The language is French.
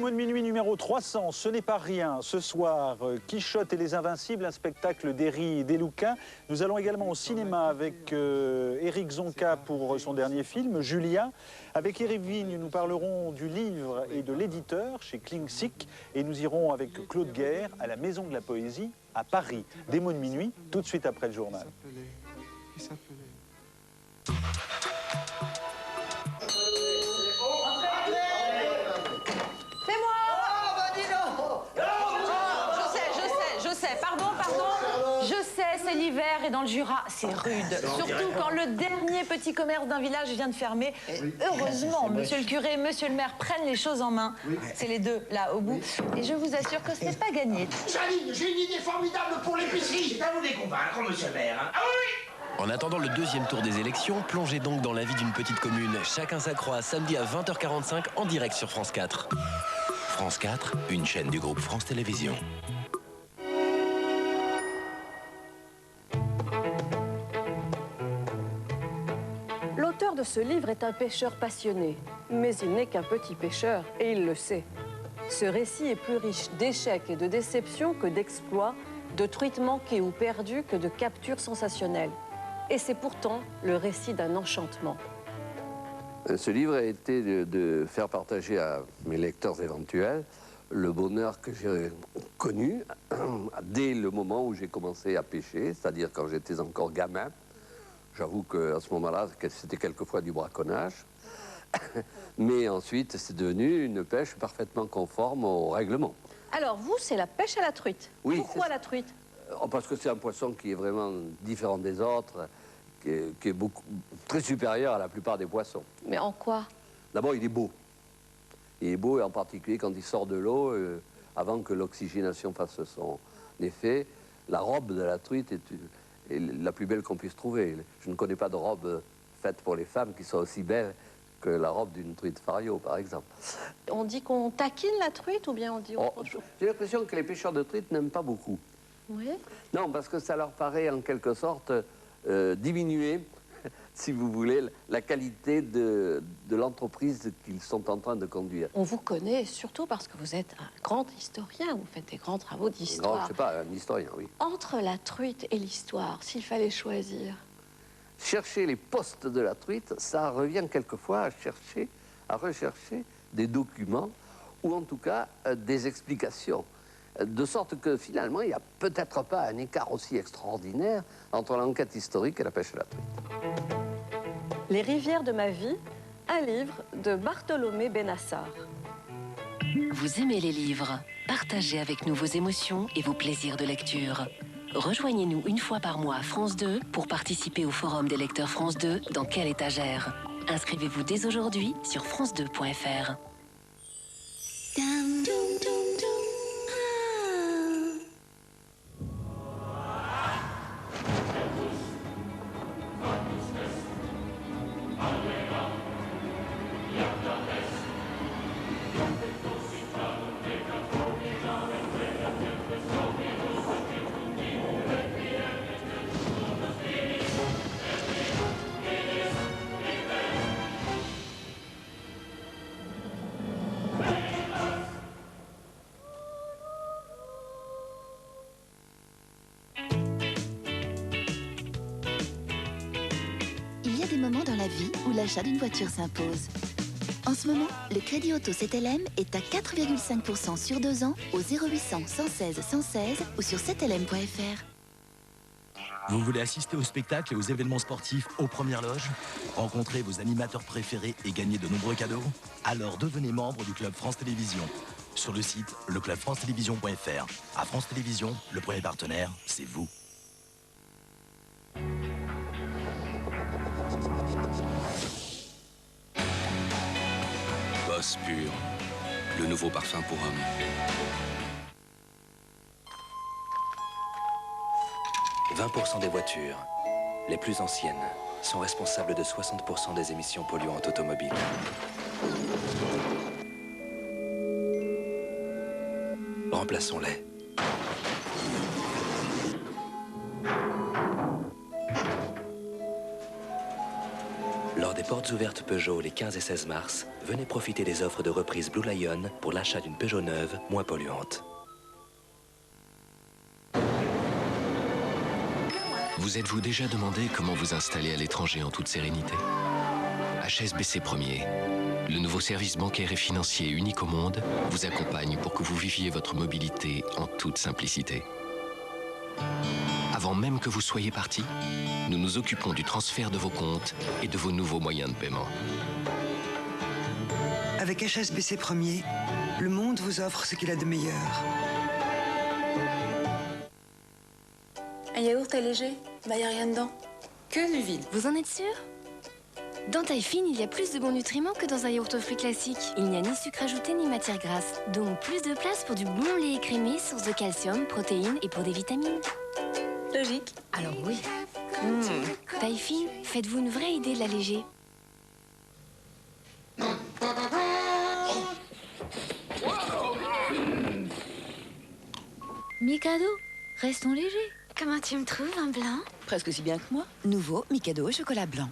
Démon de minuit numéro 300, ce n'est pas rien. Ce soir, Quichotte et les Invincibles, un spectacle d'Herry Deluca. Nous allons également au cinéma avec Éric Zonka pour son dernier film, Julia. Avec Éric Vigne, nous parlerons du livre et de l'éditeur chez Klingsik. Et nous irons avec Claude Guerre à la Maison de la Poésie à Paris. Démon de minuit, tout de suite après le journal. Il s'appelait. C'est l'hiver et dans le Jura, c'est rude. Surtout quand le dernier petit commerce d'un village vient de fermer. Heureusement, monsieur le curé et monsieur le maire prennent les choses en main. C'est les deux, là, au bout. Et je vous assure que ce n'est pas gagné. Janine, j'ai une idée formidable pour l'épicerie. C'est à vous de les convaincre, monsieur le maire. Hein. Ah oui! En attendant le deuxième tour des élections, plongez donc dans la vie d'une petite commune. Chacun s'accroît samedi à 20h45 en direct sur France 4. France 4, une chaîne du groupe France Télévisions. L'auteur de ce livre est un pêcheur passionné, mais il n'est qu'un petit pêcheur et il le sait. Ce récit est plus riche d'échecs et de déceptions que d'exploits, de truites manquées ou perdues que de captures sensationnelles. Et c'est pourtant le récit d'un enchantement. Ce livre a été de faire partager à mes lecteurs éventuels le bonheur que j'ai connu dès le moment où j'ai commencé à pêcher, c'est-à-dire quand j'étais encore gamin. J'avoue qu'à ce moment-là, c'était quelquefois du braconnage. Mais ensuite, c'est devenu une pêche parfaitement conforme au règlement. Alors vous, c'est la pêche à la truite. Oui, pourquoi la truite? Parce que c'est un poisson qui est vraiment différent des autres, qui est très supérieur à la plupart des poissons. Mais en quoi? D'abord, il est beau. Il est beau, et en particulier quand il sort de l'eau, avant que l'oxygénation fasse son effet. La robe de la truite est la plus belle qu'on puisse trouver. Je ne connais pas de robe faite pour les femmes qui soit aussi belle que la robe d'une truite fario, par exemple. On dit qu'on taquine la truite ou bien on dit autre chose? J'ai l'impression que les pêcheurs de truite n'aiment pas beaucoup. Oui. Non, parce que ça leur paraît en quelque sorte diminuer, si vous voulez, la qualité de l'entreprise qu'ils sont en train de conduire. On vous connaît surtout parce que vous êtes un grand historien, vous faites des grands travaux d'histoire. Je ne sais pas, un historien, oui. Entre la truite et l'histoire, s'il fallait choisir? Chercher les postes de la truite, ça revient quelquefois à rechercher des documents ou en tout cas des explications. De sorte que finalement, il n'y a peut-être pas un écart aussi extraordinaire entre l'enquête historique et la pêche à la truite. Les rivières de ma vie, un livre de Bartholomé Benassar. Vous aimez les livres? Partagez avec nous vos émotions et vos plaisirs de lecture. Rejoignez-nous une fois par mois à France 2 pour participer au forum des lecteurs France 2 dans Quelle étagère? Inscrivez-vous dès aujourd'hui sur france2.fr. Il y a des moments dans la vie où l'achat d'une voiture s'impose. En ce moment, le crédit auto CTLM est à 4,5% sur 2 ans au 0800 116 116 ou sur ctlm.fr. Vous voulez assister aux spectacles et aux événements sportifs aux premières loges? Rencontrer vos animateurs préférés et gagner de nombreux cadeaux? Alors devenez membre du Club France Télévisions. Sur le site leclubfrancetélévisions.fr. À France Télévisions, le premier partenaire, c'est vous. Boss Pur, le nouveau parfum pour homme. « 20% des voitures, les plus anciennes, sont responsables de 60% des émissions polluantes automobiles. Remplaçons-les. Lors des portes ouvertes Peugeot les 15 et 16 mars, venez profiter des offres de reprise Blue Lion pour l'achat d'une Peugeot neuve moins polluante. Vous êtes-vous déjà demandé comment vous installer à l'étranger en toute sérénité? HSBC Premier, le nouveau service bancaire et financier unique au monde, vous accompagne pour que vous viviez votre mobilité en toute simplicité. Avant même que vous soyez parti, nous nous occupons du transfert de vos comptes et de vos nouveaux moyens de paiement. Avec HSBC Premier, le monde vous offre ce qu'il a de meilleur. Un yaourt est léger, bah y a rien dedans. Que du vide. Vous en êtes sûr? Dans Taille Fine, il y a plus de bons nutriments que dans un yaourt aux fruits classique. Il n'y a ni sucre ajouté ni matière grasse. Donc plus de place pour du bon lait écrémé, source de calcium, protéines et pour des vitamines. Logique. Alors oui. Taille Fine, faites-vous une vraie idée de l'alléger. Mikado, restons légers. Comment tu me trouves, un blanc? Presque aussi bien que moi. Nouveau Mikado au chocolat blanc.